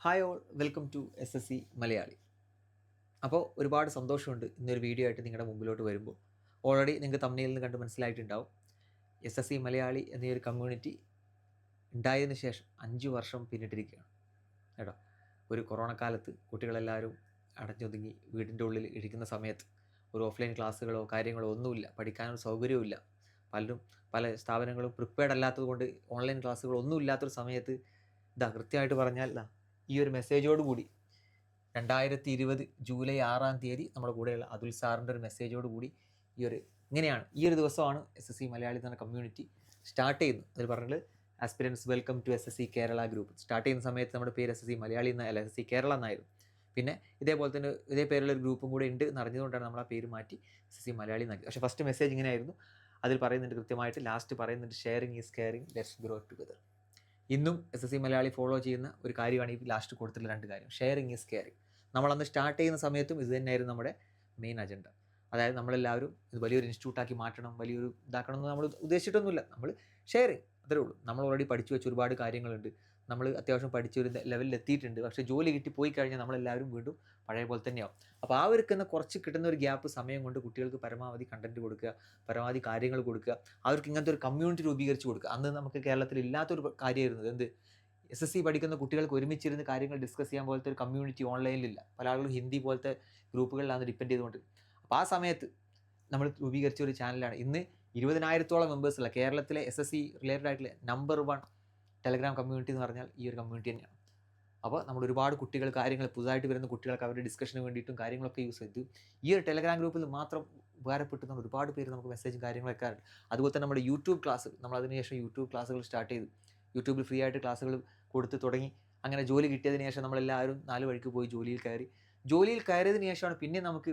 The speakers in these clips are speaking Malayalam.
Hi all, welcome to SSC Malayali. അപ്പോൾ ഒരുപാട് സന്തോഷമുണ്ട് ഇന്നൊരു വീഡിയോ ആയിട്ട് നിങ്ങളുടെ മുമ്പിലോട്ട് വരുമ്പോൾ. ഓൾറെഡി നിങ്ങൾക്ക് തമ്മിലിൽ നിന്ന് കണ്ട് മനസ്സിലായിട്ടുണ്ടാവും, SSC മലയാളി എന്നൊരു കമ്മ്യൂണിറ്റി ഉണ്ടായതിനു ശേഷം 5 വർഷം പിന്നിട്ടിരിക്കുകയാണ് കേട്ടോ. ഒരു കൊറോണ കാലത്ത് കുട്ടികളെല്ലാവരും അടഞ്ഞൊതുങ്ങി വീടിൻ്റെ ഉള്ളിൽ ഇരിക്കുന്ന സമയത്ത് ഒരു ഓഫ്ലൈൻ ക്ലാസ്സുകളോ കാര്യങ്ങളോ ഒന്നുമില്ല, പഠിക്കാനൊരു സൗകര്യവുമില്ല. പലരും പല സ്ഥാപനങ്ങളും പ്രിപ്പയർഡ് അല്ലാത്തത് കൊണ്ട് ഓൺലൈൻ ക്ലാസ്സുകളൊന്നും ഇല്ലാത്തൊരു സമയത്ത് കൃത്യമായിട്ട് പറഞ്ഞാൽ ഈ ഒരു മെസ്സേജോട് കൂടി 2020 ജൂലൈ 6-ാം തീയതി നമ്മുടെ കൂടെയുള്ള അതുൽ സാറിൻ്റെ ഒരു മെസ്സേജോട് കൂടി ഈ ഒരു ദിവസമാണ് SSC മലയാളി എന്ന കമ്മ്യൂണിറ്റി സ്റ്റാർട്ട് ചെയ്യുന്നത്. അതിൽ പറഞ്ഞിട്ട് aspirants welcome to SSC Kerala group. Start ചെയ്യുന്ന സമയത്ത് നമ്മുടെ പേര് SSC മലയാളി എന്നല്ല, SSC കേരള എന്നായിരുന്നു. പിന്നെ ഇതേപോലെ തന്നെ ഇതേ പേരുള്ള ഒരു ഗ്രൂപ്പും കൂടെ ഉണ്ട് എന്നറിഞ്ഞതുകൊണ്ടാണ് നമ്മൾ ആ പേര് മാറ്റി SSC മലയാളി എന്നാക്കി. പക്ഷേ ഫസ്റ്റ് മെസ്സേജ് ഇങ്ങനെയായിരുന്നു. അതിൽ പറയുന്നുണ്ട് കൃത്യമായിട്ട്, ലാസ്റ്റ് പറയുന്നുണ്ട്, sharing is caring, let's grow together. ഇന്നും SSC മലയാളി ഫോളോ ചെയ്യുന്ന ഒരു കാര്യമാണ് ഈ ലാസ്റ്റ് കൊടുത്തിട്ടുള്ള 2 കാര്യം. Sharing is caring. നമ്മളന്ന് സ്റ്റാർട്ട് ചെയ്യുന്ന സമയത്തും ഇത് തന്നെയായിരുന്നു നമ്മുടെ മെയിൻ അജണ്ട. അതായത് നമ്മളെല്ലാവരും ഇത് വലിയൊരു ഇൻസ്റ്റിറ്റ്യൂട്ടാക്കി മാറ്റണം, വലിയൊരു ഇതാക്കണം എന്ന് നമ്മൾ ഉദ്ദേശിച്ചിട്ടൊന്നുമില്ല. നമ്മൾ ഷെയറിങ്, അത്രേ ഉള്ളൂ. നമ്മൾ ഓൾറെഡി പഠിച്ചു വെച്ച ഒരുപാട് കാര്യങ്ങളുണ്ട്, നമ്മൾ അത്യാവശ്യം പഠിച്ചൊരു ലെവലിൽ എത്തിയിട്ടുണ്ട്. പക്ഷേ ജോലി കിട്ടി പോയി കഴിഞ്ഞാൽ നമ്മളെല്ലാവരും വീണ്ടും പഴയ പോലെ തന്നെയാവും. അപ്പോൾ ആ കുറച്ച് കിട്ടുന്ന ഒരു ഗ്യാപ്പ് സമയം കൊണ്ട് കുട്ടികൾക്ക് പരമാവധി കണ്ടൻറ്റ് കൊടുക്കുക, പരമാവധി കാര്യങ്ങൾ കൊടുക്കുക, അവർക്ക് ഇങ്ങനത്തെ ഒരു കമ്മ്യൂണിറ്റി രൂപീകരിച്ച് കൊടുക്കുക. അന്ന് നമുക്ക് കേരളത്തിൽ ഇല്ലാത്തൊരു കാര്യമായിരുന്നു. എന്ത്, SSC പഠിക്കുന്ന കുട്ടികൾക്ക് ഒരുമിച്ചിരുന്ന് കാര്യങ്ങൾ ഡിസ്കസ് ചെയ്യാൻ പോലത്തെ ഒരു കമ്മ്യൂണിറ്റി ഓൺലൈനിലില്ല. പല ആളുകളും ഹിന്ദി പോലത്തെ ഗ്രൂപ്പുകളിലാണ് ഡിപ്പെൻഡ് ചെയ്തുകൊണ്ട്. അപ്പോൾ ആ സമയത്ത് നമ്മൾ രൂപീകരിച്ച ഒരു ചാനലാണ് ഇന്ന് 20,000-ഓളം മെമ്പേഴ്സുള്ള കേരളത്തിലെ SSC റിലേറ്റഡ് ആയിട്ടുള്ള നമ്പർ 1 ടെലഗ്രാം കമ്മ്യൂണിറ്റി എന്ന് പറഞ്ഞാൽ ഈ ഒരു കമ്മ്യൂണിറ്റി തന്നെയാണ്. അപ്പോൾ നമ്മൾ ഒരുപാട് കുട്ടികൾ കാര്യങ്ങൾ പുതുതായിട്ട് വരുന്ന കുട്ടികൾക്ക് അവരുടെ ഡിസ്കഷന് വേണ്ടിയിട്ടും കാര്യങ്ങളൊക്കെ യൂസ് ചെയ്തു. ഈ ഒരു ടെലഗ്രാം ഗ്രൂപ്പിൽ മാത്രം ഉപകാരപ്പെട്ടുന്ന ഒരുപാട് പേര് നമുക്ക് മെസ്സേജും കാര്യങ്ങളൊക്കെ ഉണ്ട്. അതുപോലെ തന്നെ നമ്മുടെ യൂട്യൂബ് ക്ലാസ്, നമ്മൾ അതിനുശേഷം യൂട്യൂബ് ക്ലാസ്സുകൾ സ്റ്റാർട്ട് ചെയ്തു. യൂട്യൂബിൽ ഫ്രീ ആയിട്ട് ക്ലാസ്സുകൾ കൊടുത്ത് തുടങ്ങി. അങ്ങനെ ജോലി കിട്ടിയതിന് ശേഷം നമ്മളെല്ലാവരും 4 വഴിക്ക് പോയി ജോലിയിൽ കയറി. ജോലിയിൽ കയറിയതിന് ശേഷമാണ് പിന്നെ നമുക്ക്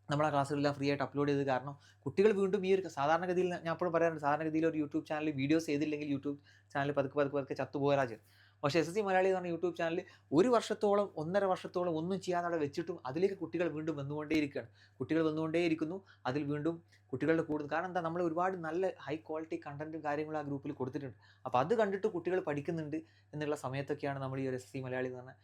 നമ്മൾ ആ ക്ലാസ്സുകളെല്ലാം ഫ്രീ ആയിട്ട് അപ്ലോഡ് ചെയ്തത്. കാരണം കുട്ടികൾ വീണ്ടും ഈ ഒരു സാധാരണഗതിയിൽ, ഞാൻ എപ്പോഴും പറയാറുണ്ട്, സാധാരണഗതിയിൽ ഒരു യൂട്യൂബ് ചാനൽ വീഡിയോസ് ചെയ്തില്ലെങ്കിൽ യൂട്യൂബ് ചാനൽ പതുക്കെ ചത്തുപോയാൽ. പക്ഷേ SSC മലയാളി എന്ന് പറഞ്ഞ യൂട്യൂബ് ചാനൽ 1 വർഷത്തോളം 1.5 വർഷത്തോളം ഒന്നും ചെയ്യാതെ അവിടെ വെച്ചിട്ടും അതിലേക്ക് കുട്ടികൾ വീണ്ടും വന്നുകൊണ്ടേയിരിക്കുന്നു. അതിൽ വീണ്ടും കുട്ടികളുടെ കൂടുന്നു. കാരണം എന്താ, നമ്മൾ ഒരുപാട് നല്ല ഹൈ ക്വാളിറ്റി കണ്ടൻറ്റും കാര്യങ്ങളും ആ ഗ്രൂപ്പിൽ കൊടുത്തിട്ടുണ്ട്. അപ്പോൾ അത് കണ്ടിട്ട് കുട്ടികൾ പഠിക്കുന്നുണ്ട് എന്നുള്ള സമയത്തൊക്കെയാണ് നമ്മൾ ഈ ഒരു SSC മലയാളി എന്ന് പറഞ്ഞ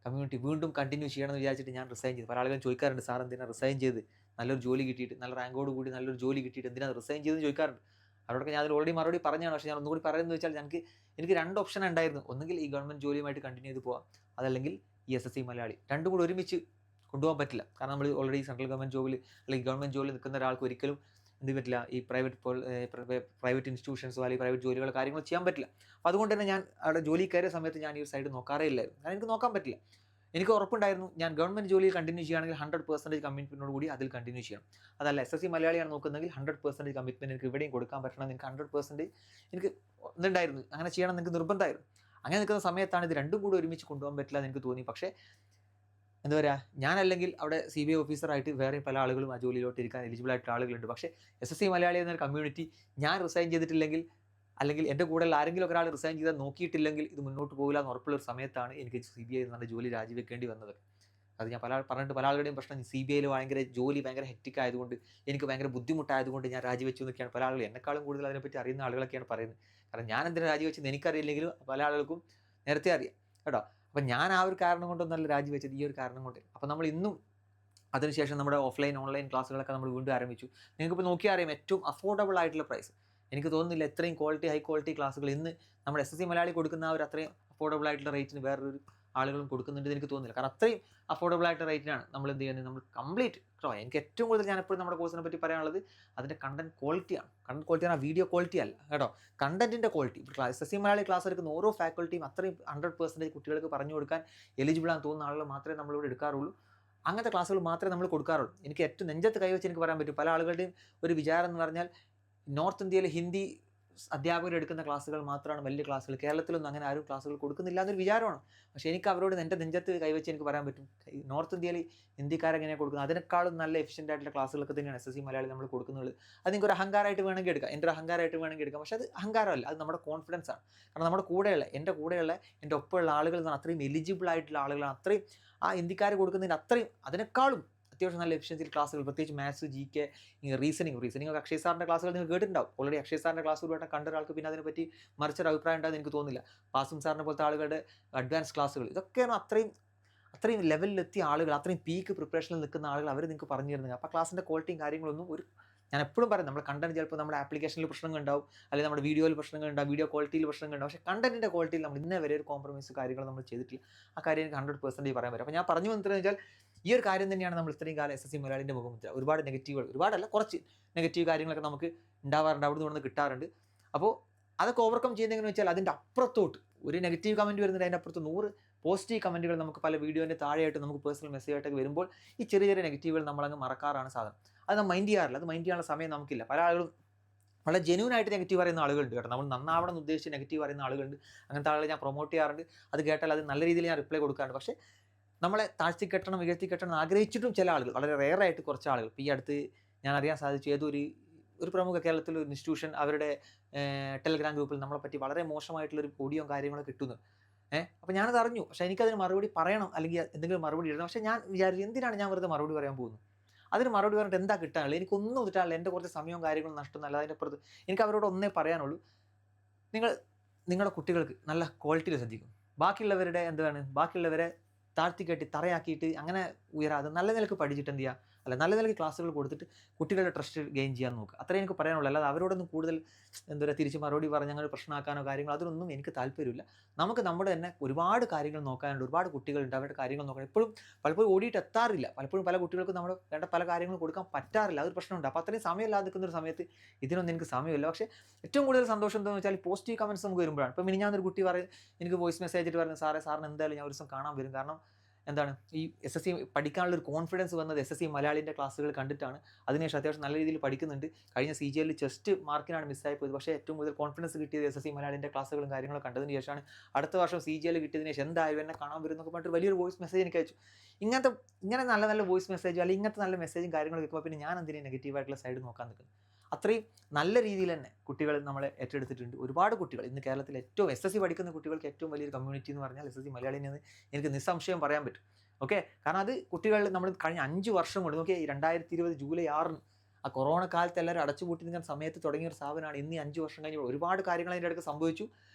കമ്മ്യൂണിറ്റി വീണ്ടും കണ്ടിന്യൂ ചെയ്യണമെന്ന് വിചാരിച്ചിട്ട് ഞാൻ റിസൈൻ ചെയ്തു. പല ആളുകളും ചോദിക്കാറുണ്ട്, സാർ എന്തിനാണ് റിസൈൻ ചെയ്ത്, നല്ലൊരു ജോലി കിട്ടിയിട്ട്, നല്ല റാങ്കോട് കൂടി നല്ലൊരു ജോലി കിട്ടിയിട്ട് എന്തിനാണ് റിസൈൻ ചെയ്തെന്ന് ചോദിക്കാറുണ്ട്. അവരോടൊക്കെ ഞാൻ അതിൽ ഓൾറെഡി മറുപടി പറഞ്ഞാണ്. പക്ഷേ ഞാൻ ഒന്നുകൂടി പറയുന്നത് വെച്ചാൽ, എനിക്ക് 2 ഓപ്ഷൻ ഉണ്ടായിരുന്നു. ഒന്നുകിൽ ഈ ഗവൺമെൻറ് ജോലിയുമായിട്ട് കണ്ടിന്യൂ ചെയ്ത് പോകാം, അതല്ലെങ്കിൽ ഈ SSC മലയാളി. രണ്ടും കൂടി ഒരുമിച്ച് കൊണ്ടുപോകാൻ പറ്റില്ല. കാരണം നമ്മൾ ഓൾറെഡി സെൻട്രൽ ഗവൺമെൻറ് ജോബിൽ അല്ലെങ്കിൽ ഗവൺമെൻറ് ജോലിയിൽ നിൽക്കുന്ന ഒരാൾക്ക് ഒരിക്കലും എന്ത് പറ്റില്ല, ഈ പ്രൈവറ്റ് ഇൻസ്റ്റിറ്റ്യൂഷൻസോ അല്ലെങ്കിൽ പ്രൈവറ്റ് ജോലികളോ കാര്യങ്ങളോ ചെയ്യാൻ പറ്റില്ല. അപ്പോൾ അതുകൊണ്ട് തന്നെ ഞാൻ അവിടെ ജോലി കയറിയ സമയത്ത് ഞാൻ ഈ ഒരു സൈഡ് നോക്കാറേ ഇല്ലായിരുന്നു. കാരണം എനിക്ക് നോക്കാൻ പറ്റില്ല. എനിക്ക് ഉറപ്പുണ്ടായിരുന്നു, ഞാൻ ഗവൺമെൻറ് ജോലിയിൽ കണ്ടിന്യൂ ചെയ്യുകയാണെങ്കിൽ 100% കമ്മിറ്റ്മെൻറ്റോട് കൂടി അതിൽ കണ്ടിന്യൂ ചെയ്യണം. അതല്ല SSC മലയാളിയാണ് നോക്കുന്നതെങ്കിൽ 100% കമ്മിറ്റ്മെൻറ്റ് എനിക്ക് ഇവിടെയും കൊടുക്കാൻ പറ്റണം. എനിക്ക് 100% എനിക്ക് ഇതുണ്ടായിരുന്നു, അങ്ങനെ ചെയ്യണം എനിക്ക് നിർബന്ധമായിരുന്നു. അങ്ങനെ നിൽക്കുന്ന സമയത്താണ് ഇത് രണ്ടും കൂടി ഒരുമിച്ച് കൊണ്ടുപോകാൻ പറ്റില്ല എന്ന് എനിക്ക് തോന്നി. പക്ഷേ എന്താ പറയുക, ഞാനല്ലെങ്കിൽ അവിടെ CBI ഓഫീസറായിട്ട് വേറെ പല ആളുകളും ആ ജോലിയിലോട്ട് ഇരിക്കാൻ എലിജിബിൾ ആയിട്ടുള്ള ആളുകളുണ്ട്. പക്ഷേ SSC മലയാളി എന്നൊരു കമ്മ്യൂണിറ്റി ഞാൻ റിസൈൻ ചെയ്തിട്ടില്ലെങ്കിൽ, അല്ലെങ്കിൽ എൻ്റെ കൂടെ ആരെങ്കിലും ഒരാൾ റിസൈൻ ചെയ്താൽ നോക്കിയിട്ടില്ലെങ്കിൽ ഇത് മുന്നോട്ട് പോകില്ല എന്ന് ഉറപ്പുള്ള ഒരു സമയത്താണ് എനിക്ക് CBI എന്ന് പറഞ്ഞ ജോലി രാജിവെക്കേണ്ടി വന്നത്. അത് ഞാൻ പല ആളുകളുടെയും പ്രശ്നം, CBIയിൽ ഭയങ്കര ഹെക്റ്റിക് ആയതുകൊണ്ട്, എനിക്ക് ഭയങ്കര ബുദ്ധിമുട്ടായതുകൊണ്ട് ഞാൻ രാജിവെച്ചു എന്നൊക്കെയാണ് പല ആളുകളും, എന്നെക്കാളും കൂടുതൽ അതിനെപ്പറ്റി അറിയുന്ന ആളുകളൊക്കെയാണ് പറയുന്നത്. കാരണം ഞാൻ എന്തിനാണ് രാജിവെച്ചെന്ന് എനിക്കറിയില്ലെങ്കിലും പല ആളുകൾക്കും നേരത്തെ അറിയാം കേട്ടോ. അപ്പം ഞാൻ ആ ഒരു കാരണം കൊണ്ടൊന്നല്ല രാജിവെച്ചത്, ഈ ഒരു കാരണം കൊണ്ട്. അപ്പോൾ നമ്മൾ ഇന്നും അതിനുശേഷം നമ്മുടെ ഓൺലൈൻ ക്ലാസ്സുകളൊക്കെ നമ്മൾ വീണ്ടും ആരംഭിച്ചു. നിങ്ങൾക്കിപ്പോൾ നോക്കിയാൽ അറിയാം, ഏറ്റവും അഫോർഡബിൾ ആയിട്ടുള്ള പ്രൈസ്. എനിക്ക് തോന്നുന്നില്ല ഇത്രയും ഹൈ ക്വാളിറ്റി ക്ലാസ്സുകൾ ഇന്ന് നമ്മുടെ SSC മലയാളി കൊടുക്കുന്ന ആ ഒരു അത്രയും അഫോർഡബിൾ ആയിട്ടുള്ള റേറ്റിന് വേറൊരു ആളുകളും കൊടുക്കുന്നുണ്ട് എനിക്ക് തോന്നുന്നില്ല. കാരണം അത്രയും അഫോർഡബിൾ ആയിട്ടുള്ള റേറ്റിനാണ് നമ്മൾ എന്ത് ചെയ്യുന്നത്, നമ്മൾ കംപ്ലീറ്റ് എനിക്ക് ഏറ്റവും കൂടുതൽ ഞാൻ എപ്പോഴും നമ്മുടെ കോഴ്സിനെ പറ്റി പറയാനുള്ളത് അതിൻ്റെ കണ്ടന്റ് ക്വാളിറ്റിയാണ്. കണ്ടന്റ് ക്വാളിറ്റിയാണ്, വീഡിയോ ക്വാളിറ്റി അല്ല കേട്ടോ, കണ്ടന്റിൻ്റെ ക്വാളിറ്റി. ഇപ്പോൾ SSC മലയാളി ക്ലാസ് എടുക്കുന്ന ഓരോ ഫാക്കൽറ്റിയും അത്രയും 100% കുട്ടികൾക്ക് പറഞ്ഞു കൊടുക്കാൻ എലിജിബിളാന്ന് തോന്നുന്ന ആളുകൾ മാത്രമേ നമ്മളിവിടെ എടുക്കാറുള്ളൂ. അങ്ങനത്തെ ക്ലാസ്സുകൾ മാത്രമേ നമ്മൾ കൊടുക്കാറുള്ളൂ. എനിക്ക് ഏറ്റവും നെഞ്ചത്ത് കൈവച്ച് എനിക്ക് പറയാൻ പറ്റും, പല ആളുകളുടെയും ഒരു വിചാരം എന്ന് പറഞ്ഞാൽ നോർത്ത് ഇന്ത്യയിൽ ഹിന്ദി അധ്യാപകർ എടുക്കുന്ന ക്ലാസ്സുകൾ മാത്രമാണ് വലിയ ക്ലാസ്സുകൾ, കേരളത്തിലൊന്നും അങ്ങനെ ആരും ക്ലാസ്സുകൾ കൊടുക്കുന്നില്ല എന്നൊരു വിചാരമാണ്. പക്ഷേ എനിക്ക് അവരോട് എൻ്റെ നെഞ്ചത്ത് കൈവച്ച് എനിക്ക് പറയാൻ പറ്റും, നോർത്ത് ഇന്ത്യയിൽ ഹിന്ദിക്കാരെങ്ങനെയാണ് കൊടുക്കുന്നത് അതിനേക്കാളും നല്ല എഫിഷ്യൻ്റ് ആയിട്ടുള്ള ക്ലാസ്സുകളൊക്കെ തന്നെയാണ് SSC മലയാളി നമ്മൾ കൊടുക്കുന്നത്. അത് നിങ്ങൾക്ക് ഒരു അഹങ്കാരമായിട്ട് വേണമെങ്കിൽ എടുക്കാം, എൻ്റെ ഒരു അഹങ്കാരമായിട്ട് വേണമെങ്കിൽ എടുക്കാം. പക്ഷേ അത് അഹങ്കാരമല്ല, അത് നമ്മുടെ കോൺഫിഡൻസ് ആണ്. കാരണം നമ്മുടെ കൂടെയുള്ള എൻ്റെ ഒപ്പമുള്ള ആളുകൾ എന്ന് പറഞ്ഞാൽ അത്രയും എലിജിബിൾ ആയിട്ടുള്ള ആളുകളാണ്. അത്രയും ആ ഹിന്ദിക്കാർ കൊടുക്കുന്നതിന് അതിനേക്കാളും അത്യാവശ്യം നല്ല എഫിഷ്യൻസിയിൽ ക്ലാസ്സുകൾ, പ്രത്യേകിച്ച് മാത്സ്, ജി കെ, റീസണിങ് ഒക്കെ അക്ഷയ് സാറിൻ്റെ ക്ലാസ്സുകൾ നിങ്ങൾ കേട്ടിട്ടുണ്ടാവും. ഓൾറെഡി അക്ഷയ് സാറിൻ്റെ ക്ലാസ് ഒരുവട്ടം കണ്ട ഒരാൾക്ക് പിന്നെ അതിനെപ്പറ്റി മറിച്ചൊരു അഭിപ്രായം ഉണ്ടാകുന്ന എനിക്ക് തോന്നുന്നില്ല. പാസിം സാറിനെ പോലത്തെ ആളുകളുടെ അഡ്വാൻസ് ക്ലാസ്സുകൾ, ഇതൊക്കെയാണ് അത്രയും ലെവലിലെത്തിയ ആളുകൾ, അത്രയും പീക്ക് പ്രിപ്പറേഷനിൽ നിൽക്കുന്ന ആളുകൾ അവർ നിങ്ങൾക്ക് പറഞ്ഞു തരുന്നത്. അപ്പോൾ ക്ലാസ്സിൻ്റെ ക്വാളിറ്റിയും കാര്യങ്ങളൊന്നും ഞാൻ എപ്പോഴും പറയും, നമ്മുടെ കണ്ടന്റ് ചിലപ്പോൾ നമ്മുടെ ആപ്ലിക്കേഷനിൽ പ്രശ്നങ്ങൾ ഉണ്ടാവും, അല്ലെങ്കിൽ നമ്മുടെ വീഡിയോയിൽ പ്രശ്നങ്ങൾ ഉണ്ടാവും, വീഡിയോ ക്വാളിറ്റിയിൽ പ്രശ്നങ്ങൾ ഉണ്ടാവും. പക്ഷേ കണ്ടന്റിൻ്റെ ക്വാളിറ്റിയിൽ നമ്മൾ ഇന്നേ വരെ ഒരു കോംപ്രമൈസ് കാര്യങ്ങൾ നമ്മൾ ചെയ്തിട്ടില്ല. ആ കാര്യം എനിക്ക് 100% പറയാൻ പറ്റും. അപ്പോൾ ഞാൻ പറഞ്ഞു വന്നിട്ടെന്ന് വെച്ചാൽ ഈ ഒരു കാര്യം തന്നെയാണ് നമ്മൾ ഇത്രയും കാലം SSC മലയാളിൻ്റെ മുഖമുദ്ര. ഒരുപാട് നെഗറ്റീവുകൾ, ഒരുപാടല്ല കുറച്ച് നെഗറ്റീവ് കാര്യങ്ങളൊക്കെ നമുക്ക് ഉണ്ടാവാറുണ്ട്, അവിടെ നിന്ന് കിട്ടാറുണ്ട്. അപ്പോൾ അതൊക്കെ ഓവർകം ചെയ്യുന്നതെന്ന് വെച്ചാൽ അതിൻ്റെ അപ്പുറത്തോട്ട് ഒരു നെഗറ്റീവ് കമൻറ്റ് വരുന്നുണ്ട്, അതിൻ്റെ അപ്പുറത്ത് 100 പോസിറ്റീവ് കമൻറ്റുകൾ നമുക്ക് പല വീഡിയോൻ്റെ താഴെയായിട്ട് നമുക്ക് പേഴ്സണൽ മെസ്സേജ് ആയിട്ടൊക്കെ വരുമ്പോൾ ഈ ചെറിയ നെഗറ്റീവുകൾ നമ്മളങ്ങ് മറക്കാറാണ് സാധനം. അത് നമ്മൾ മൈൻഡ് ചെയ്യാറില്ല. അത് മൈൻഡ് ചെയ്യാനുള്ള സമയം നമുക്കില്ല. പല ആളുകളും വളരെ ജെന്യൂൻ ആയിട്ട് നെഗറ്റീവ് പറയുന്ന ആളുകളുണ്ട് കേട്ടോ. നമ്മൾ നന്നാവണം എന്ന് ഉദ്ദേശിച്ച് നെഗറ്റീവ് പറയുന്ന ആളുകളുണ്ട്. അങ്ങനത്തെ ആളുകളെ ഞാൻ പ്രൊമോട്ട് ചെയ്യാറുണ്ട്. അത് കേട്ടാൽ അത് നല്ല രീതിയിൽ ഞാൻ റിപ്ലൈ കൊടുക്കാറുണ്ട്. പക്ഷേ നമ്മളെ താഴ്ത്തി കെട്ടണം, ഉയർത്തി കെട്ടണം ആഗ്രഹിച്ചിട്ടും ചില ആളുകൾ, വളരെ റെയറായിട്ട് കുറച്ച് ആളുകൾ, ഇപ്പോൾ ഈ അടുത്ത് ഞാൻ അറിയാൻ സാധിച്ചു, ഒരു പ്രമുഖ കേരളത്തിലെ ഒരു ഇൻസ്റ്റിറ്റ്യൂഷൻ അവരുടെ ടെലഗ്രാം ഗ്രൂപ്പിൽ നമ്മളെപ്പറ്റി വളരെ മോശമായിട്ടുള്ളൊരു ഓഡിയോ കാര്യങ്ങളൊക്കെ കിട്ടുന്നു. അപ്പോൾ ഞാനത് അറിഞ്ഞു. പക്ഷേ എനിക്കതിന് മറുപടി പറയണം, അല്ലെങ്കിൽ എന്തെങ്കിലും മറുപടി ഇടണം. പക്ഷേ ഞാൻ വിചാരിച്ചു, എന്തിനാണ് ഞാൻ വെറുതെ മറുപടി പറയാൻ പോകുന്നത്? അതിന് മറുപടി പറഞ്ഞിട്ട് എന്താ കിട്ടാനുള്ളത്? എനിക്കൊന്നും കിട്ടാനില്ല. എൻ്റെ കുറച്ച് സമയവും കാര്യങ്ങളും നഷ്ടമൊന്നുമല്ല. അതിൻ്റെ അപ്പുറത്ത് എനിക്ക് അവരോട് ഒന്നേ പറയാനുള്ളൂ, നിങ്ങളുടെ കുട്ടികൾക്ക് നല്ല ക്വാളിറ്റിയിൽ ശ്രദ്ധിക്കും. ബാക്കിയുള്ളവരെ താഴ്ത്തിക്കെട്ടി തറയാക്കിയിട്ട് അങ്ങനെ ഉയരാതെ നല്ല നിലക്ക് പഠിച്ചിട്ട് എന്ത് ചെയ്യുക, നല്ല നിലയ്ക്ക് ക്ലാസ്സുകൾ കൊടുത്തിട്ട് കുട്ടികളുടെ ട്രസ്റ്റ് ഗെയിൻ ചെയ്യാൻ നോക്കുക. അത്രയും എനിക്ക് പറയാനുള്ളൂ. അല്ലാതെ അവരോടൊന്നും കൂടുതൽ തിരിച്ച് മറുപടി പറഞ്ഞ് അങ്ങനെ പ്രശ്നമാക്കാനോ കാര്യങ്ങളോ അതിനൊന്നും എനിക്ക് താല്പര്യമില്ല. നമുക്ക് നമ്മുടെ തന്നെ ഒരുപാട് കാര്യങ്ങൾ നോക്കാനുണ്ട്. ഒരുപാട് കുട്ടികളുണ്ട്, അവരുടെ കാര്യങ്ങൾ നോക്കണം. പലപ്പോഴും ഓടിയിട്ട് എത്താറില്ല. പലപ്പോഴും പല കുട്ടികൾക്കും നമ്മൾ വേണ്ട പല കാര്യങ്ങളും കൊടുക്കാൻ പറ്റാറില്ല. അതൊരു പ്രശ്നമുണ്ട്. അപ്പോൾ അത്രയും സമയമില്ലാതെ നിൽക്കുന്ന ഒരു സമയത്ത് ഇതിനൊന്നും എനിക്ക് സമയമില്ല. പക്ഷേ ഏറ്റവും കൂടുതൽ സന്തോഷം എന്താണെന്ന് വെച്ചാൽ പോസിറ്റീവ് കമൻറ്റ്സ് നമുക്ക് വരുമ്പോഴാണ്. ഇപ്പോൾ മിനിഞ്ഞാന്നൊരു കുട്ടി എനിക്ക് വോയിസ് മെസ്സേജ് ആയിട്ട് പറഞ്ഞു, സാറിന് എന്തായാലും ഞാൻ ഒരു ദിവസം കാണാൻ വരും. കാരണം എന്താണ്, ഈ SSC പഠിക്കാനുള്ള ഒരു കോൺഫിഡൻസ് വന്നത് SSC മലയാളിൻ്റെ ക്ലാസ്സുകൾ കണ്ടിട്ടാണ്. അതിനുശേഷം അത്യാവശ്യം നല്ല രീതിയിൽ പഠിക്കുന്നുണ്ട്. കഴിഞ്ഞ CGL ജസ്റ്റ് മാർക്കിനാണ് മിസ്സായി പോയത്. പക്ഷേ ഏറ്റവും കൂടുതൽ കോൺഫിഡൻസ് കിട്ടിയത് SSC മലയാളിൻ്റെ ക്ലാസ്സുകളും കാര്യങ്ങളും കണ്ടതിന് ശേഷമാണ്. അടുത്ത വർഷം CGL കിട്ടിയതിന് ശേഷം എന്തായാലും എന്നെ കാണാൻ വരും എന്നൊക്കെ പറഞ്ഞിട്ട് വലിയൊരു വോയിസ് മെസ്സേജ് എനിക്ക് അയച്ചു. ഇങ്ങനെ നല്ല വോയിസ് മെസ്സേജ്, അല്ലെങ്കിൽ ഇങ്ങനത്തെ നല്ല മെസ്സേജും കാര്യങ്ങളും കേൾക്കുമ്പോൾ പിന്നെ ഞാൻ എന്തിനാണ് നെഗറ്റീവായിട്ടുള്ള സൈഡ് നോക്കാൻ നിൽക്കുന്നത്? അത്രയും നല്ല രീതിയിൽ തന്നെ കുട്ടികൾ നമ്മളെ ഏറ്റെടുത്തിട്ടുണ്ട്. ഒരുപാട് കുട്ടികൾ ഇന്ന് കേരളത്തിൽ ഏറ്റവും SSC പഠിക്കുന്ന കുട്ടികൾക്ക് ഏറ്റവും വലിയൊരു കമ്മ്യൂണിറ്റി എന്ന് പറഞ്ഞാൽ SSC മലയാളിനെന്ന് എനിക്ക് നിസ്സംശയം പറയാൻ പറ്റും. ഓക്കെ, കാരണം അത് കുട്ടികൾ നമ്മൾ കഴിഞ്ഞ 5 വർഷം കൊണ്ട് നോക്കിയാൽ 2020 ജൂലൈ 6 ആ കൊറോണ കാലത്ത് എല്ലാവരും അടച്ചുപൂട്ടി നിൽക്കുന്ന സമയത്ത് തുടങ്ങിയ ഒരു സ്ഥാപനമാണ്. ഇന്ന് 5 വർഷം കഴിഞ്ഞപ്പോൾ ഒരുപാട് കാര്യങ്ങൾ അതിൻ്റെ ഇടയ്ക്ക് സംഭവിച്ചു.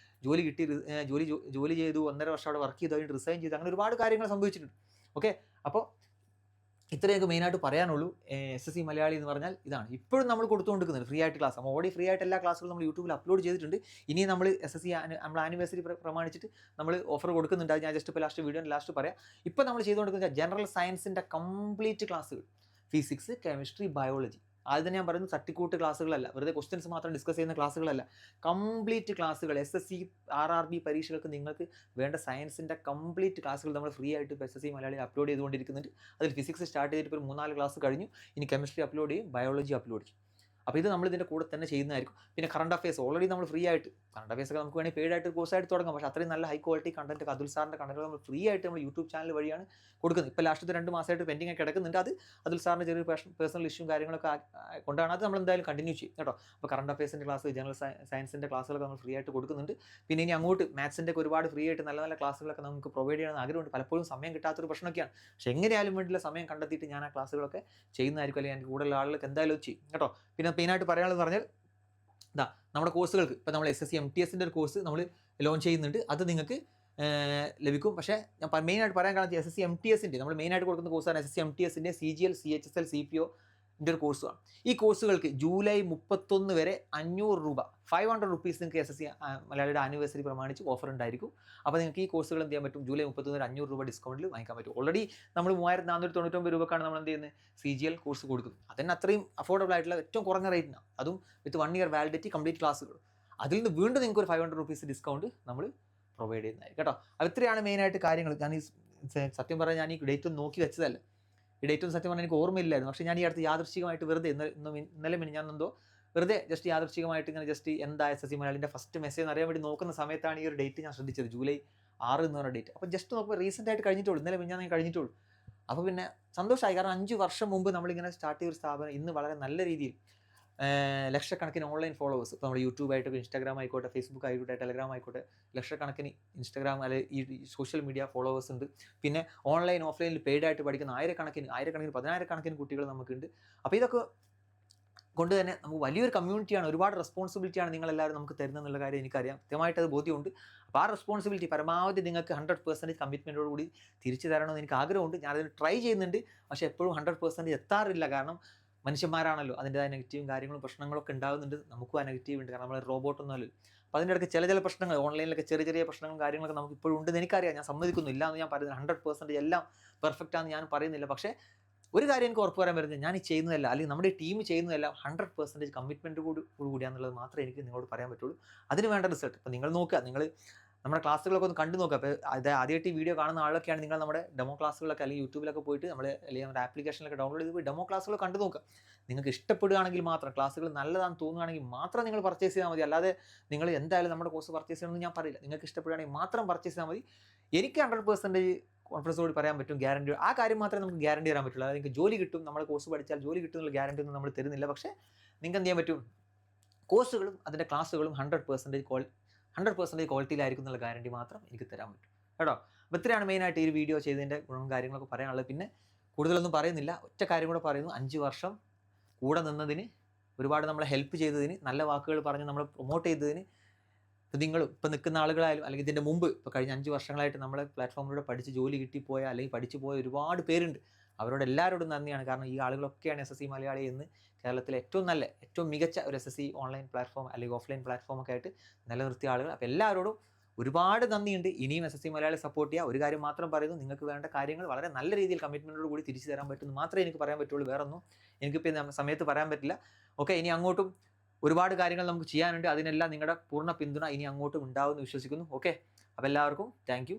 ജോലി കിട്ടി, ജോലി ചെയ്തു, 1.5 വർഷം അവിടെ വർക്ക് ചെയ്തു, അതിന് റിസൈൻ ചെയ്തു, അങ്ങനെ ഒരുപാട് കാര്യങ്ങൾ സംഭവിച്ചിട്ടുണ്ട്. ഓക്കെ, അപ്പോൾ ഇത്രയൊക്കെ മെയിനായിട്ട് പറയാനുള്ളൂ. SSC മലയാളി എന്ന് പറഞ്ഞാൽ ഇതാണ്. ഇപ്പോഴും നമ്മൾ കൊടുത്തുകൊണ്ടിരിക്കുന്നത് ഫ്രീ ആയിട്ട് ക്ലാസ്. ഓൾറെഡി ഫ്രീ ആയിട്ട് എല്ലാ ക്ലാസ്സുകളും നമ്മൾ യൂട്യൂബിൽ അപ്ലോഡ് ചെയ്തിട്ടുണ്ട്. ഇനി നമ്മൾ SSC നമ്മൾ ആനിവേഴ്സറി പ്രമാണിച്ചിട്ട് നമ്മൾ ഓഫർ കൊടുക്കുന്നുണ്ട്. അത് ഞാൻ ജസ്റ്റ് ഇപ്പോൾ ലാസ്റ്റ് പറയാം. ഇപ്പോൾ നമ്മൾ ചെയ്തുകൊണ്ടിരിക്കുന്നത് ജനറൽ സയൻസിൻ്റെ കംപ്ലീറ്റ് ക്ലാസ്സുകൾ, ഫിസിക്സ്, കെമിസ്ട്രി, ബയോളജി. ആദ്യം ഞാൻ പറയുന്നത് തട്ടിക്കൂട്ട് ക്ലാസ്സുകളല്ല, വെറുതെ ക്വസ്റ്റ്യൻസ് മാത്രം ഡിസ്കസ് ചെയ്യുന്ന ക്ലാസ്സുകളല്ല, കംപ്ലീറ്റ് ക്ലാസ്സുകൾ. SSC RRB പരീക്ഷകൾക്ക് നിങ്ങൾക്ക് വേണ്ട സയൻസിൻ്റെ കംപ്ലീറ്റ് ക്ലാസ്സുകൾ നമ്മൾ ഫ്രീ ആയിട്ട് ഇപ്പോൾ SSC മലയാളി അപ്ലോഡ് ചെയ്തുകൊണ്ടിരിക്കുന്നുണ്ട്. അതിൽ ഫിസിക്സ് സ്റ്റാർട്ട് ചെയ്തിട്ട് ഇപ്പോൾ 3-4 ക്ലാസ് കഴിഞ്ഞു. ഇനി കെമിസ്ട്രി അപ്ലോഡ് ചെയ്യും, ബയോളജി അപ്ലോഡ് ചെയ്യും. അപ്പോൾ ഇത് നമ്മൾ ഇതിൻ്റെ കൂടെ തന്നെ ചെയ്യുന്നതായിരിക്കും. പിന്നെ കറണ്ട് അഫയേഴ്സ് ഓൾറെഡി നമ്മൾ ഫ്രീ ആയിട്ട്, കറണ്ട് അഫയേഴ്സ് ഒക്കെ നമുക്ക് വേണമെങ്കിൽ പെയ്ഡ് ആയിട്ട് കോഴ്സായിട്ട് തുടങ്ങാം. പക്ഷേ അത്രയും നല്ല ഹൈ ക്വാളിറ്റി കണ്ടന്റ് അതുൽ സാറിൻ്റെ കണ്ടന്റ് നമ്മൾ ഫ്രീ ആയിട്ട് നമ്മൾ യൂട്യൂബ് ചാനൽ വഴിയാണ് കൊടുക്കുന്നത്. ഇപ്പോൾ ലാസ്റ്റത്തെ 2 മാസമായിട്ട് പെൻഡിങ് ഒക്കെ കിടക്കുന്നുണ്ട്. അത് അതുൽ സാറിൻ്റെ ചെറിയ പേഴ്സണൽ ഇഷ്യൂ കാര്യങ്ങളൊക്കെ കൊണ്ടാണ്. അത് നമ്മൾ എന്തായാലും കണ്ടിന്യൂ ചെയ്യും കേട്ടോ. അപ്പോൾ കറണ്ട് അഫയേഴ്സിൻ്റെ ക്ലാസ്, ജനറൽ സയൻസിൻ്റെ ക്ലാസ്സുകളൊക്കെ നമ്മൾ ഫ്രീ ആയിട്ട് കൊടുക്കുന്നുണ്ട്. പിന്നെ ഇനി അങ്ങോട്ട് മാത്സിൻ്റെ ഒക്കെ ഒരുപാട് ഫ്രീ ആയിട്ട് നല്ല ക്ലാസ്സുകളൊക്കെ നമുക്ക് പ്രൊവൈഡ് ചെയ്യണമെന്ന് ആഗ്രഹമുണ്ട്. പലപ്പോഴും സമയം കിട്ടാത്തൊരു പ്രശ്നമൊക്കെയാണ്. പക്ഷേ എങ്ങനെയായാലും വേണ്ടിയുള്ള സമയം കണ്ടെത്തിയിട്ട് ഞാൻ ആ ക്ലാസ്സുകളൊക്കെ ചെയ്യുന്നതായിരിക്കും, അല്ലെങ്കിൽ എനിക്ക് കൂടുതൽ ആളുകൾക്ക് എന്തായാലും ചെയ്യും കേട്ടോ. പിന്നെ മെയിനായിട്ട് പറയാനുള്ളത് പറഞ്ഞാൽ നമ്മുടെ കോഴ്സുകൾക്ക് ഇപ്പോൾ നമ്മൾ SSC MTSൻ്റെ ഒരു കോഴ്സ് നമ്മൾ ലോഞ്ച് ചെയ്യുന്നുണ്ട്. അത് നിങ്ങൾക്ക് ലഭിക്കും. പക്ഷേ ഞാൻ മെയിനായിട്ട് പറയാൻ കാരണം SSC MTSൻ്റെ നമ്മൾ മെയിനായിട്ട് കൊടുക്കുന്ന കോഴ്സാണ് SSC MTSൻ്റെ CGL, CHSL, CPO ഒരു കോഴ്സുമാണ്. ഈ കോഴ്സുകൾക്ക് ജൂലൈ 31 വരെ 500 രൂപ, 500 rupees നിങ്ങൾക്ക് SSC മലയാളിയുടെ ആനിവേഴ്സറി പ്രമാണിച്ച് ഓഫർ ഉണ്ടായിരിക്കും. അപ്പോൾ നിങ്ങൾക്ക് ഈ കോഴ്സുകൾ എന്ത് ചെയ്യാൻ പറ്റും, ജൂലൈ 31 വരെ 500 രൂപ ഡിസ്കൗണ്ടിൽ വാങ്ങിക്കാൻ പറ്റും. ഓൾറെഡി നമ്മൾ 3499 രൂപക്കാണ് നമ്മൾ എന്ത് ചെയ്യുന്നത്, CGL കോഴ്സ് കൊടുക്കുന്നത്. അതിന് അത്രയും അഫോർഡബിൾ ആയിട്ടുള്ള ഏറ്റവും കുറഞ്ഞ റേറ്റിനാണ്, അതും വിത്ത് 1 year വാലിഡിറ്റി കംപ്ലീറ്റ് ക്ലാസ്സുകൾ. അതിൽ നിന്ന് വീണ്ടും നിങ്ങൾക്ക് ഒരു 500 rupees ഡിസ്കൗണ്ട് നമ്മൾ പ്രൊവൈഡ് ചെയ്യുന്നതായിരിക്കും കേട്ടോ. അത് ഇത്രയാണ് മെയിനായിട്ട് കാര്യങ്ങൾ. ഞാൻ ഈ സത്യം പറഞ്ഞാൽ ഞാൻ ഈ ഡേറ്റ് ഒന്ന് നോക്കി വെച്ചതല്ല. ഈ ഡേറ്റ് ഒന്നും സത്യം പറഞ്ഞാൽ എനിക്ക് ഓർമ്മയില്ലായിരുന്നു. പക്ഷേ ഞാൻ ഈ അടുത്ത് യാദൃശ്ചികമായിട്ട് വെറുതെ ഇന്നലെ ഞാനെന്തോ വെറുതെ ജസ്റ്റ് യാദൃശ്ചികമായിട്ട് ഇങ്ങനെ ജസ്റ്റ് എന്താ SSC മലയാളിൻ്റെ ഫസ്റ്റ് മെസ്സേജ് എന്ന് അറിയാൻ വേണ്ടി നോക്കുന്ന സമയത്താണ് ഈ ഒരു ഡേറ്റ് ഞാൻ ശ്രദ്ധിച്ചത്, ജൂലൈ 6 എന്ന് പറഞ്ഞ ഡേറ്റ്. അപ്പോൾ ജസ്റ്റ് നോക്കുമ്പോൾ റീസെൻ്റ് ആയിട്ട് കഴിഞ്ഞിട്ടുള്ളൂ, ഇന്നലെ ഞാൻ കഴിഞ്ഞിട്ടുള്ളൂ. അപ്പോൾ പിന്നെ സന്തോഷമായി. കാരണം 5 വർഷം മുമ്പ് നമ്മളിങ്ങനെ സ്റ്റാർട്ട് ചെയ്ത ഒരു സ്ഥാപനം ഇന്ന് വളരെ നല്ല രീതിയിൽ ലക്ഷക്കണക്കിന് ഓൺലൈൻ ഫോളോവേഴ്സ്. ഇപ്പോൾ നമ്മുടെ യൂട്യൂബ് ആയിക്കോട്ടെ, ഇൻസ്റ്റാഗ്രാം ആയിക്കോട്ടെ, ഫേസ്ബുക്ക് ആയിക്കോട്ടെ, ടെലഗ്രാം ആയിക്കോട്ടെ, ലക്ഷക്കണക്കിന് ഇൻസ്റ്റാഗ്രാം അല്ലെങ്കിൽ ഈ സോഷ്യൽ മീഡിയ ഫോളോവേഴ്സ് ഉണ്ട്. പിന്നെ ഓൺലൈൻ ഓഫ്ലൈനിൽ പെയ്ഡ് ആയിട്ട് പഠിക്കുന്ന ആയിരക്കണക്കിന് പതിനായിരക്കണക്കിന് കുട്ടികൾ നമുക്കുണ്ട്. അപ്പോൾ ഇതൊക്കെ കൊണ്ട് തന്നെ നമുക്ക് വലിയൊരു കമ്മ്യൂണിറ്റിയാണ്, ഒരുപാട് റെസ്പോൺസിബിലിറ്റിയാണ് നിങ്ങളെല്ലാവരും നമുക്ക് തരുന്നതെന്നുള്ള കാര്യം എനിക്കറിയാം, കൃത്യമായിട്ട് അത് ബോധ്യമുണ്ട്. അപ്പോൾ ആ റെസ്പോൺസിബിലിറ്റി പരമാവധി നിങ്ങൾക്ക് 100% കമ്മിറ്റ്മെൻറ്റോട് കൂടി തിരിച്ചു തരണമെന്ന് എനിക്ക് ആഗ്രഹമുണ്ട്. ഞാനതിന് ട്രൈ ചെയ്യുന്നുണ്ട്. പക്ഷേ എപ്പോഴും 100% എത്താറില്ല. കാരണം മനുഷ്യന്മാരാണല്ലോ, അതിൻ്റെതായ നെഗറ്റീവും കാര്യങ്ങളും പ്രശ്നങ്ങളൊക്കെ ഉണ്ടാകുന്നുണ്ട്. നമുക്കും ആ നെഗറ്റീവ് ഉണ്ട്, കാരണം നമ്മൾ റോബോട്ടൊന്നും അല്ലല്ലോ. അപ്പോൾ അതിൻ്റെ ഇടയ്ക്ക് ചില പ്രശ്നങ്ങൾ ഓൺലൈനിലൊക്കെ ചെറിയ പ്രശ്നങ്ങളും കാര്യങ്ങളൊക്കെ നമുക്ക് ഇപ്പോഴും ഉണ്ടെന്ന് എനിക്കറിയാം. ഞാൻ സമ്മതിക്കുന്നില്ല എന്ന് ഞാൻ പറയുന്നത് 100% എല്ലാം പെർഫെക്റ്റ് ആണെന്ന് ഞാൻ പറയുന്നില്ല. പക്ഷേ ഒരു കാര്യം എനിക്ക് ഉറപ്പ് പറയാൻ പറ്റുന്നത്, ഞാൻ ഈ ചെയ്യുന്നതല്ല അല്ലെങ്കിൽ നമ്മുടെ ടീം ചെയ്യുന്നതെല്ലാം 100% കമ്മിറ്റ്മെൻറ്റ് കൂടിയാന്നുള്ളത് മാത്രമേ എനിക്ക് നിങ്ങളോട് പറയാൻ പറ്റുള്ളൂ. അതിന് വേണ്ട റിസൾട്ട് ഇപ്പോൾ നിങ്ങൾ നോക്കുക, നിങ്ങൾ നമ്മുടെ ക്ലാസ്സുകളൊക്കെ ഒന്ന് കണ്ടു നോക്കുക. അപ്പോൾ അത് ആദ്യമായിട്ട് ഈ വീഡിയോ കാണുന്ന ആളൊക്കെയാണ് നിങ്ങൾ നമ്മുടെ ഡെമോ ക്ലാസ്സുകളൊക്കെ അല്ലെങ്കിൽ യൂട്യൂബിലൊക്കെ പോയിട്ട് അല്ലെങ്കിൽ നമ്മുടെ ആപ്ലിക്കേഷനിലൊക്കെ ഡൗൺലോഡ് ചെയ്ത് പോയി ഡെമോ ക്ലാസ്സുകൾ കണ്ടു നോക്കുക. നിങ്ങൾക്ക് ഇഷ്ടപ്പെടുകയാണെങ്കിൽ മാത്രം, ക്ലാസ്സുകൾ നല്ലതാണെന്ന് തോന്നുകയാണെങ്കിൽ മാത്രം നിങ്ങൾ പർച്ചേസ് ചെയ്താൽ മതി. അല്ലാതെ നിങ്ങൾ എന്തായാലും നമ്മുടെ കോഴ്സ് പർച്ചേസ് ചെയ്യണമെന്ന് ഞാൻ പറയില്ല. നിങ്ങൾക്ക് ഇഷ്ടപ്പെടുകയാണെങ്കിൽ മാത്രം പർച്ചേസ് ചെയ്താൽ മതി. എനിക്ക് 100% കോൺഫിഡൻസോട് പറയാൻ പറ്റും, ഗ്യാരണ്ടി. ആ കാര്യം മാത്രമേ നമുക്ക് ഗ്യാരണ്ടി തരാൻ പറ്റുള്ളൂ. അതായത് നിങ്ങൾക്ക് ജോലി കിട്ടും, നമ്മുടെ കോഴ്സ് പഠിച്ചാൽ ജോലി കിട്ടും എന്നുള്ള ഗ്യാരണ്ടി ഒന്നും നമ്മൾ തരുന്നില്ല. പക്ഷേ നിങ്ങൾക്ക് എന്ത് ചെയ്യാൻ പറ്റും, കോഴ്സുകളും അതിൻ്റെ ക്ലാസ്സുകളും 100% ക്വാളിറ്റിയിലായിരിക്കും എന്നുള്ള ഗ്യാരണ്ടി മാത്രം എനിക്ക് തരാൻ പറ്റും കേട്ടോ. അപ്പോൾ ഇത്രയാണ് മെയിനായിട്ട് ഈ വീഡിയോ ചെയ്തതിൻ്റെ ഗുണവും കാര്യങ്ങളൊക്കെ പറയാനുള്ളത്. പിന്നെ കൂടുതലൊന്നും പറയുന്നില്ല, ഒറ്റ കാര്യം കൂടെ പറയുന്നു. 5 വർഷം കൂടെ നിന്നതിന്, ഒരുപാട് നമ്മളെ ഹെൽപ്പ് ചെയ്തതിന്, നല്ല വാക്കുകൾ പറഞ്ഞ് നമ്മളെ പ്രൊമോട്ട് ചെയ്തതിന്, ഇപ്പോൾ നിങ്ങൾ ഇപ്പോൾ നിൽക്കുന്ന ആളുകളായാലും അല്ലെങ്കിൽ ഇതിൻ്റെ മുമ്പ് ഇപ്പോൾ കഴിഞ്ഞ 5 വർഷങ്ങളായിട്ട് നമ്മളെ പ്ലാറ്റ്ഫോമിലൂടെ പഠിച്ച് ജോലി കിട്ടിപ്പോയ അല്ലെങ്കിൽ പഠിച്ചു പോയ ഒരുപാട് പേരുണ്ട്. അവരോട് എല്ലാവരോടും നന്ദിയാണ്. കാരണം ഈ ആളുകളൊക്കെയാണ് SSC മലയാളി എന്ന് കേരളത്തിലെ ഏറ്റവും മികച്ച ഒരു SSC ഓൺലൈൻ പ്ലാറ്റ്ഫോം അല്ലെങ്കിൽ ഓഫ്ലൈൻ പ്ലാറ്റ്ഫോമൊക്കെ ആയിട്ട് നിലനിർത്തിയ ആളുകൾ. അപ്പോൾ എല്ലാവരോടും ഒരുപാട് നന്ദിയുണ്ട്. ഇനിയും SSC മലയാളി സപ്പോർട്ട് ചെയ്യുക. ഒരു കാര്യം മാത്രം പറയുന്നു, നിങ്ങൾക്ക് വേണ്ട കാര്യങ്ങൾ വളരെ നല്ല രീതിയിൽ കമ്മിറ്റ്മെൻറ്റോട് കൂടി തിരിച്ചു തരാൻ പറ്റുമെന്ന് മാത്രമേ എനിക്ക് പറയാൻ പറ്റുള്ളൂ. വേറൊന്നും എനിക്കിപ്പോൾ സമയത്ത് പറയാൻ പറ്റില്ല. ഓക്കെ, ഇനി അങ്ങോട്ടും ഒരുപാട് കാര്യങ്ങൾ നമുക്ക് ചെയ്യാനുണ്ട്. അതിനെല്ലാം നിങ്ങളുടെ പൂർണ്ണ പിന്തുണ ഇനി അങ്ങോട്ടും ഉണ്ടാവുമെന്ന് വിശ്വസിക്കുന്നു. ഓക്കെ, അപ്പോൾ എല്ലാവർക്കും താങ്ക് യു.